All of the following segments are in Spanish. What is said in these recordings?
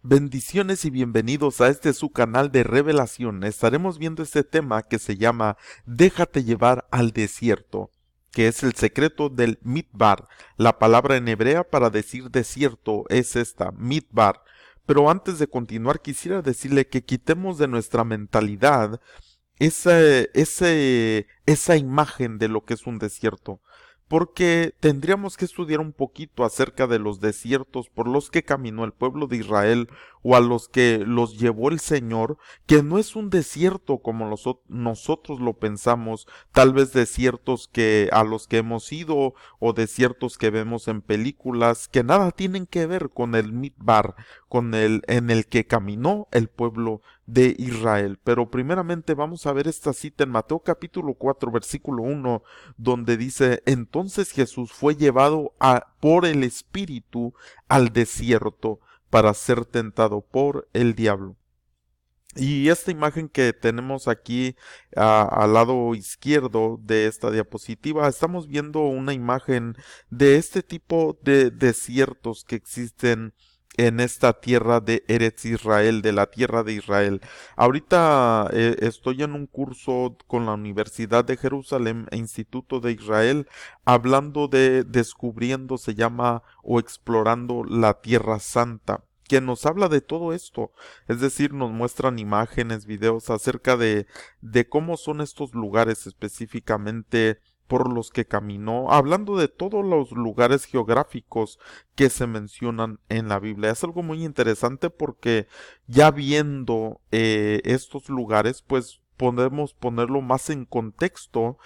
Bendiciones y bienvenidos a este su canal de revelación. Estaremos viendo este tema que se llama Déjate llevar al desierto, que es el secreto del Midbar. La palabra en hebrea para decir desierto es esta, Midbar. Pero antes de continuar quisiera decirle que quitemos de nuestra mentalidad esa imagen de lo que es un desierto, porque tendríamos que estudiar un poquito acerca de los desiertos por los que caminó el pueblo de Israel o a los que los llevó el Señor, que no es un desierto como nosotros lo pensamos, tal vez desiertos que a los que hemos ido o desiertos que vemos en películas que nada tienen que ver con el Midbar, con el en el que caminó el pueblo de Israel. Pero primeramente vamos a ver esta cita en Mateo capítulo 4 versículo 1 donde dice, entonces Jesús fue llevado por el Espíritu al desierto para ser tentado por el diablo. Y esta imagen que tenemos aquí al lado izquierdo de esta diapositiva, estamos viendo una imagen de este tipo de desiertos que existen en esta tierra de Eretz Israel, de la tierra de Israel. Ahorita estoy en un curso con la Universidad de Jerusalén e Instituto de Israel, hablando de descubriendo, se llama, o explorando la Tierra Santa, que nos habla de todo esto. Es decir, nos muestran imágenes, videos acerca de cómo son estos lugares específicamente por los que caminó, hablando de todos los lugares geográficos que se mencionan en la Biblia. Es algo muy interesante porque ya viendo estos lugares, pues podemos ponerlo más en contexto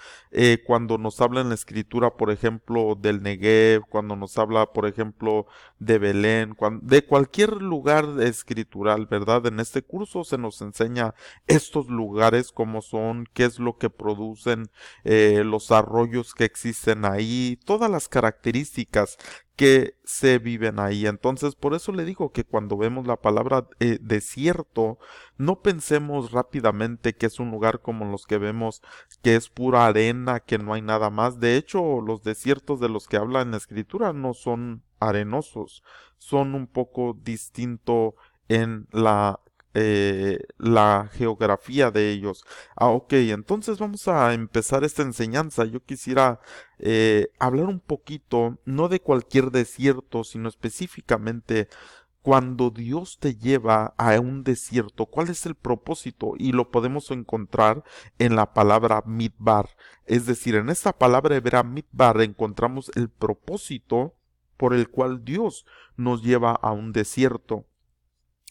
cuando nos habla en la escritura, por ejemplo, del Negev, cuando nos habla, por ejemplo, de Belén, de cualquier lugar escritural, ¿verdad? En este curso se nos enseña estos lugares, cómo son, qué es lo que producen, los arroyos que existen ahí, todas las características que se viven ahí. Entonces, por eso le digo que cuando vemos la palabra desierto, no pensemos rápidamente que es un lugar como los que vemos, que es pura arena, que no hay nada más. De hecho, los desiertos de los que habla en la escritura no son arenosos, son un poco distinto en la geografía de ellos. Ok, entonces vamos a empezar esta enseñanza. Yo quisiera hablar un poquito, no de cualquier desierto, sino específicamente cuando Dios te lleva a un desierto, ¿cuál es el propósito? Y lo podemos encontrar en la palabra midbar. Es decir, en esta palabra hebrea midbar encontramos el propósito por el cual Dios nos lleva a un desierto.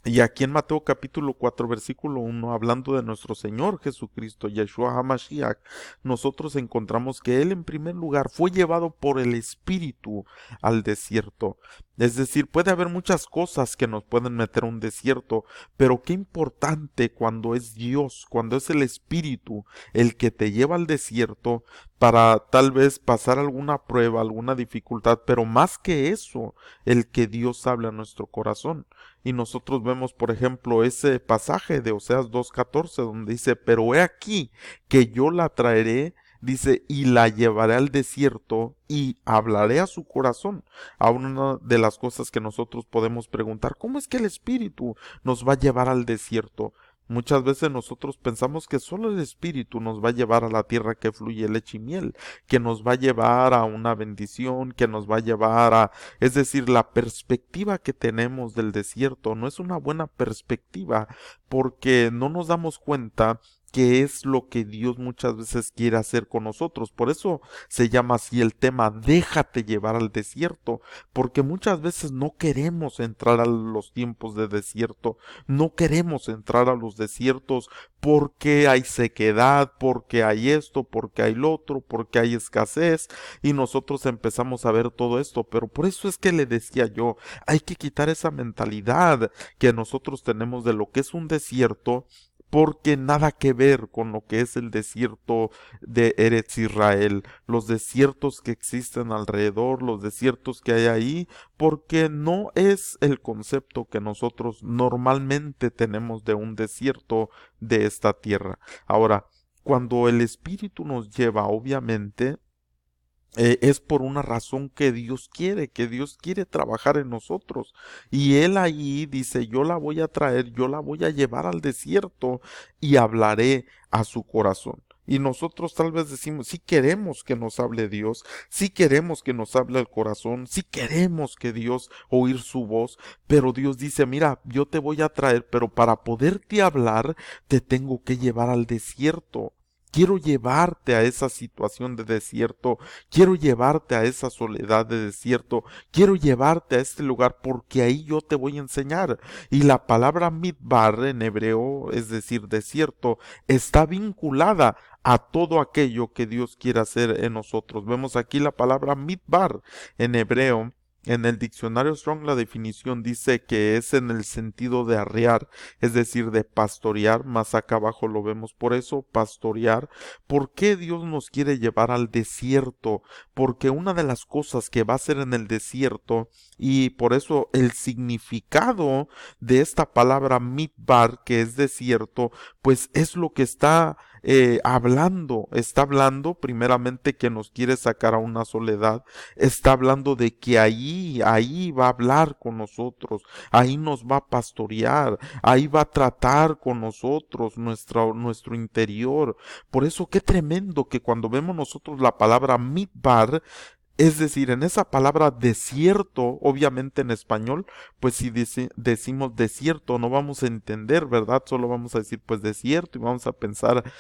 Y aquí en Mateo capítulo 4 versículo 1, hablando de nuestro Señor Jesucristo, Yeshua HaMashiach, nosotros encontramos que Él en primer lugar fue llevado por el Espíritu al desierto. Es decir, puede haber muchas cosas que nos pueden meter a un desierto, pero qué importante cuando es Dios, cuando es el Espíritu el que te lleva al desierto para tal vez pasar alguna prueba, alguna dificultad, pero más que eso, el que Dios habla a nuestro corazón. Y nosotros vemos, por ejemplo, ese pasaje de Oseas 2:14, donde dice, pero he aquí que yo la traeré, dice, y la llevaré al desierto y hablaré a su corazón. Aún una de las cosas que nosotros podemos preguntar, ¿cómo es que el Espíritu nos va a llevar al desierto? Muchas veces nosotros pensamos que solo el Espíritu nos va a llevar a la tierra que fluye leche y miel, que nos va a llevar a una bendición, que nos va a llevar a... Es decir, la perspectiva que tenemos del desierto no es una buena perspectiva porque no nos damos cuenta que es lo que Dios muchas veces quiere hacer con nosotros. Por eso se llama así el tema, déjate llevar al desierto, porque muchas veces no queremos entrar a los tiempos de desierto, no queremos entrar a los desiertos porque hay sequedad, porque hay esto, porque hay lo otro, porque hay escasez, y nosotros empezamos a ver todo esto, pero por eso es que le decía yo, hay que quitar esa mentalidad que nosotros tenemos de lo que es un desierto, porque nada que ver con lo que es el desierto de Eretz Israel, los desiertos que existen alrededor, los desiertos que hay ahí, porque no es el concepto que nosotros normalmente tenemos de un desierto de esta tierra. Ahora, cuando el Espíritu nos lleva, obviamente, es por una razón que Dios quiere trabajar en nosotros. Y Él ahí dice, yo la voy a traer, yo la voy a llevar al desierto y hablaré a su corazón. Y nosotros tal vez decimos, si queremos que nos hable Dios, si queremos que nos hable el corazón, si queremos que Dios oír su voz, pero Dios dice, mira, yo te voy a traer, pero para poderte hablar, te tengo que llevar al desierto. Quiero llevarte a esa situación de desierto, quiero llevarte a esa soledad de desierto, quiero llevarte a este lugar porque ahí yo te voy a enseñar. Y la palabra midbar en hebreo, es decir, desierto, está vinculada a todo aquello que Dios quiere hacer en nosotros. Vemos aquí la palabra midbar en hebreo. En el diccionario Strong la definición dice que es en el sentido de arrear, es decir, de pastorear, más acá abajo lo vemos, por eso pastorear. ¿Por qué Dios nos quiere llevar al desierto? Porque una de las cosas que va a hacer en el desierto, y por eso el significado de esta palabra midbar, que es desierto, pues es lo que está hablando primeramente que nos quiere sacar a una soledad, está hablando de que ahí va a hablar con nosotros, ahí nos va a pastorear, ahí va a tratar con nosotros nuestro interior. Por eso qué tremendo que cuando vemos nosotros la palabra midbar, es decir, en esa palabra desierto, obviamente en español, pues si decimos desierto no vamos a entender, ¿verdad? Solo vamos a decir pues desierto y vamos a pensar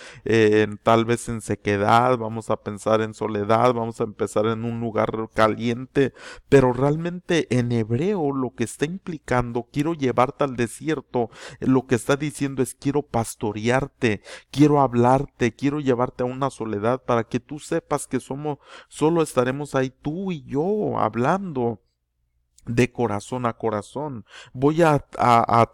tal vez en sequedad, vamos a pensar en soledad, vamos a empezar en un lugar caliente, pero realmente en hebreo lo que está implicando, quiero llevarte al desierto, lo que está diciendo es quiero pastorearte, quiero hablarte, quiero llevarte a una soledad para que tú sepas que solo estaremos ahí tú y yo hablando de corazón a corazón. Voy a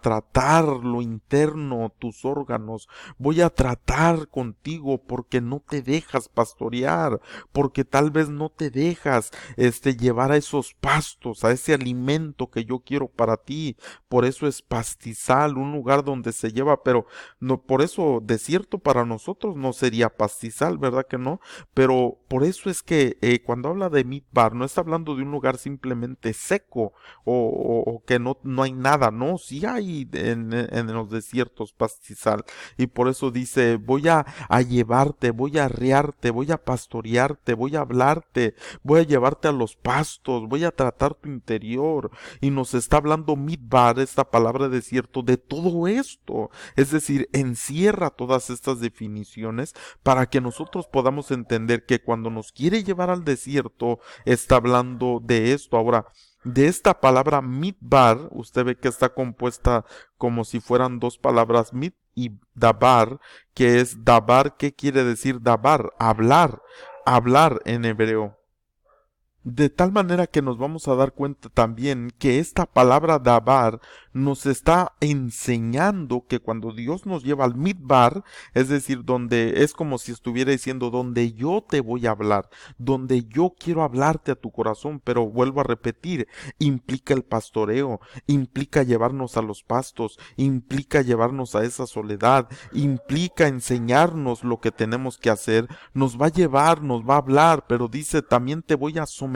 tratar lo interno, tus órganos. Voy a tratar contigo porque no te dejas pastorear, porque tal vez no te dejas llevar a esos pastos, a ese alimento que yo quiero para ti. Por eso es pastizal, un lugar donde se lleva, pero no, por eso desierto para nosotros no sería pastizal, ¿verdad que no? Pero por eso es que cuando habla de midbar, no está hablando de un lugar simplemente seco o que no hay nada, no, sí hay en los desiertos pastizal. Y por eso dice, voy a llevarte, voy a arrearte, voy a pastorearte, voy a hablarte, voy a llevarte a los pastos, voy a tratar tu interior. Y nos está hablando midbar, esta palabra desierto, de todo esto. Es decir, encierra todas estas definiciones para que nosotros podamos entender que cuando nos quiere llevar al desierto, está hablando de esto. Ahora, de esta palabra midbar, usted ve que está compuesta como si fueran dos palabras mid y dabar, que es dabar, ¿qué quiere decir dabar? Hablar, hablar en hebreo. De tal manera que nos vamos a dar cuenta también que esta palabra dabar nos está enseñando que cuando Dios nos lleva al midbar, es decir, donde es como si estuviera diciendo donde yo te voy a hablar, donde yo quiero hablarte a tu corazón, pero vuelvo a repetir, implica el pastoreo, implica llevarnos a los pastos, implica llevarnos a esa soledad, implica enseñarnos lo que tenemos que hacer, nos va a llevar, nos va a hablar, pero dice también te voy a someter.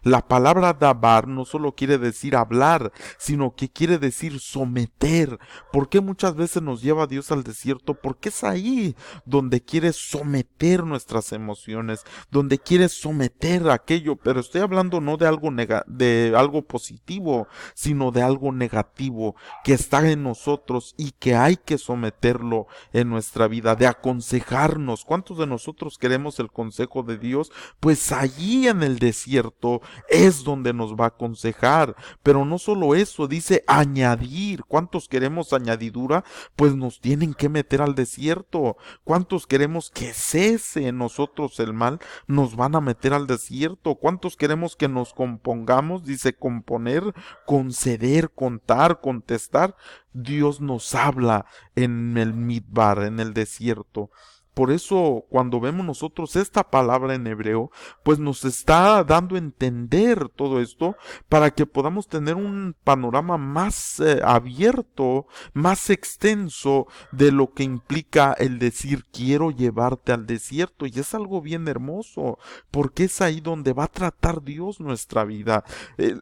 La palabra dabar no solo quiere decir hablar, sino que quiere decir someter. ¿Por qué muchas veces nos lleva Dios al desierto? Porque es ahí donde quiere someter nuestras emociones, donde quiere someter aquello, pero estoy hablando no de algo de algo positivo, sino de algo negativo que está en nosotros y que hay que someterlo en nuestra vida, de aconsejarnos. ¿Cuántos de nosotros queremos el consejo de Dios? Pues allí en el desierto es donde nos va a aconsejar. Pero no solo eso, dice añadir. ¿Cuántos queremos añadidura? Pues nos tienen que meter al desierto. ¿Cuántos queremos que cese en nosotros el mal? Nos van a meter al desierto. ¿Cuántos queremos que nos compongamos? Dice componer, conceder, contar, contestar. Dios nos habla en el midbar, en el desierto. Por eso cuando vemos nosotros esta palabra en hebreo, pues nos está dando a entender todo esto para que podamos tener un panorama más abierto, más extenso de lo que implica el decir quiero llevarte al desierto. Y es algo bien hermoso, porque es ahí donde va a tratar Dios nuestra vida. Eh,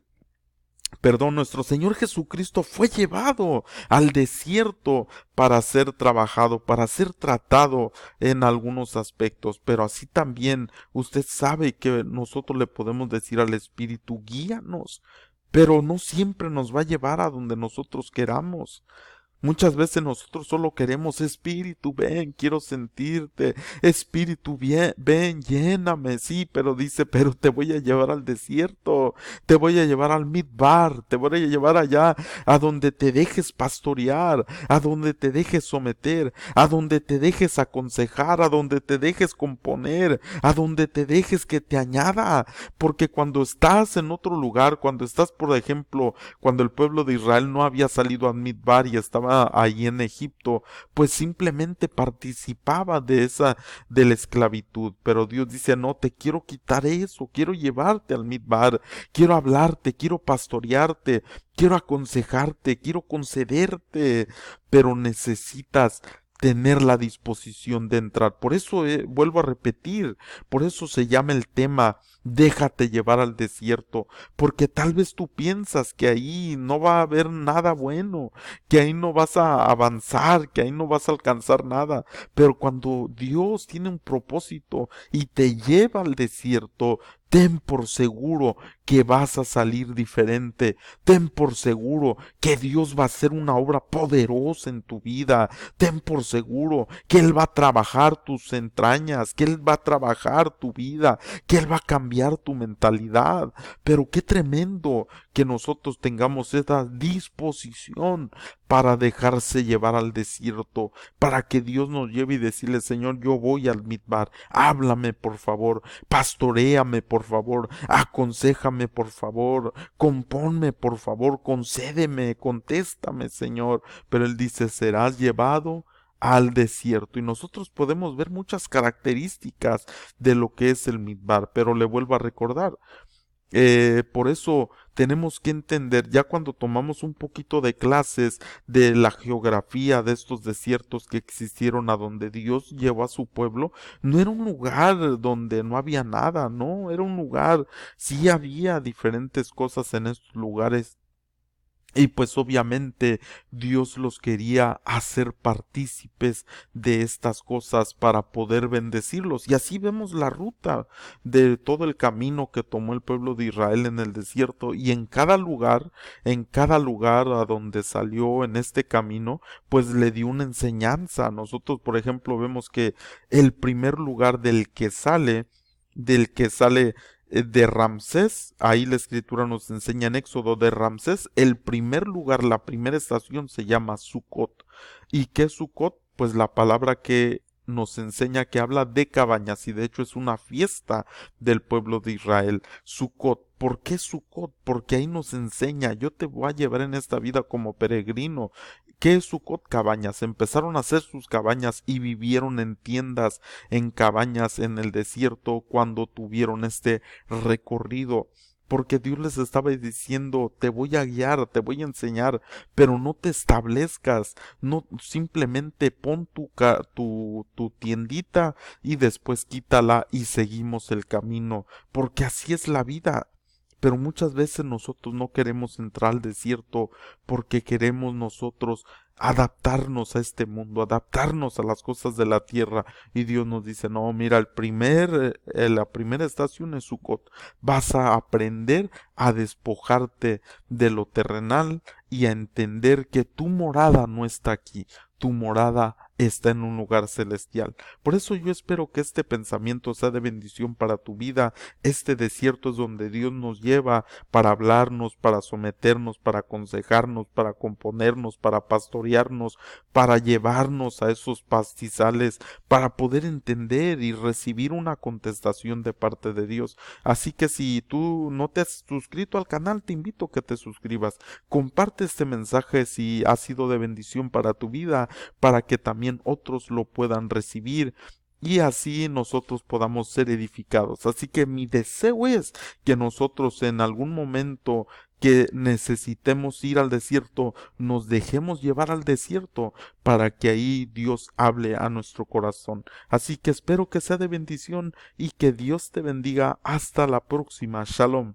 Nuestro Señor Jesucristo fue llevado al desierto para ser trabajado, para ser tratado en algunos aspectos, pero así también usted sabe que nosotros le podemos decir al Espíritu, guíanos, pero no siempre nos va a llevar a donde nosotros queramos. Muchas veces nosotros solo queremos Espíritu, ven, quiero sentirte, Espíritu, bien, ven, lléname, sí, pero dice, pero te voy a llevar al desierto, te voy a llevar al Midbar, te voy a llevar allá a donde te dejes pastorear, a donde te dejes someter, a donde te dejes aconsejar, a donde te dejes componer, a donde te dejes que te añada, porque cuando estás en otro lugar, cuando estás, por ejemplo, cuando el pueblo de Israel no había salido a Midbar y estaba ahí en Egipto, pues simplemente participaba de la esclavitud. Pero Dios dice, no, te quiero quitar eso, quiero llevarte al Midbar, quiero hablarte, quiero pastorearte, quiero aconsejarte, quiero concederte, pero necesitas tener la disposición de entrar. Por eso vuelvo a repetir, por eso se llama el tema déjate llevar al desierto, porque tal vez tú piensas que ahí no va a haber nada bueno, que ahí no vas a avanzar, que ahí no vas a alcanzar nada, pero cuando Dios tiene un propósito y te lleva al desierto, ten por seguro que vas a salir diferente. Ten por seguro que Dios va a hacer una obra poderosa en tu vida. Ten por seguro que Él va a trabajar tus entrañas, que Él va a trabajar tu vida, que Él va a cambiar tu mentalidad. Pero qué tremendo que nosotros tengamos esa disposición para dejarse llevar al desierto, para que Dios nos lleve y decirle, Señor, yo voy al Midbar, háblame por favor, pastoréame por favor, aconséjame por favor, compónme por favor, concédeme, contéstame, Señor. Pero Él dice, serás llevado al desierto, y nosotros podemos ver muchas características de lo que es el Midbar, pero le vuelvo a recordar, por eso tenemos que entender, ya cuando tomamos un poquito de clases de la geografía de estos desiertos que existieron a donde Dios llevó a su pueblo, no era un lugar donde no había nada, no, era un lugar, sí había diferentes cosas en estos lugares, y pues obviamente Dios los quería hacer partícipes de estas cosas para poder bendecirlos. Y así vemos la ruta de todo el camino que tomó el pueblo de Israel en el desierto. Y en cada lugar a donde salió en este camino, pues le dio una enseñanza. Nosotros, por ejemplo, vemos que el primer lugar del que sale de Ramsés, ahí la escritura nos enseña en Éxodo de Ramsés, el primer lugar, la primera estación se llama Sucot. ¿Y qué es Sucot? Pues la palabra que nos enseña que habla de cabañas y de hecho es una fiesta del pueblo de Israel. Sucot. ¿Por qué Sucot? Porque ahí nos enseña, yo te voy a llevar en esta vida como peregrino. ¿Qué es Sucot? Cabañas. Empezaron a hacer sus cabañas y vivieron en tiendas, en cabañas en el desierto cuando tuvieron este recorrido. Porque Dios les estaba diciendo, te voy a guiar, te voy a enseñar, pero no te establezcas, no simplemente pon tu tiendita y después quítala y seguimos el camino, porque así es la vida. Pero muchas veces nosotros no queremos entrar al desierto porque queremos nosotros adaptarnos a este mundo, adaptarnos a las cosas de la tierra. Y Dios nos dice, no, mira, la primera estación es Sucot. Vas a aprender a despojarte de lo terrenal y a entender que tu morada no está aquí, tu morada está en un lugar celestial. Por eso yo espero que este pensamiento sea de bendición para tu vida. Este desierto es donde Dios nos lleva para hablarnos, para someternos, para aconsejarnos, para componernos, para pastorearnos, para llevarnos a esos pastizales, para poder entender y recibir una contestación de parte de Dios. Así que si tú no te has suscrito al canal, te invito a que te suscribas. Comparte este mensaje si ha sido de bendición para tu vida, para que también otros lo puedan recibir. y así nosotros podamos ser edificados. Así que mi deseo es que nosotros en algún momento que necesitemos ir al desierto, nos dejemos llevar al desierto para que ahí Dios hable a nuestro corazón. Así que espero que sea de bendición y que Dios te bendiga. Hasta la próxima. Shalom.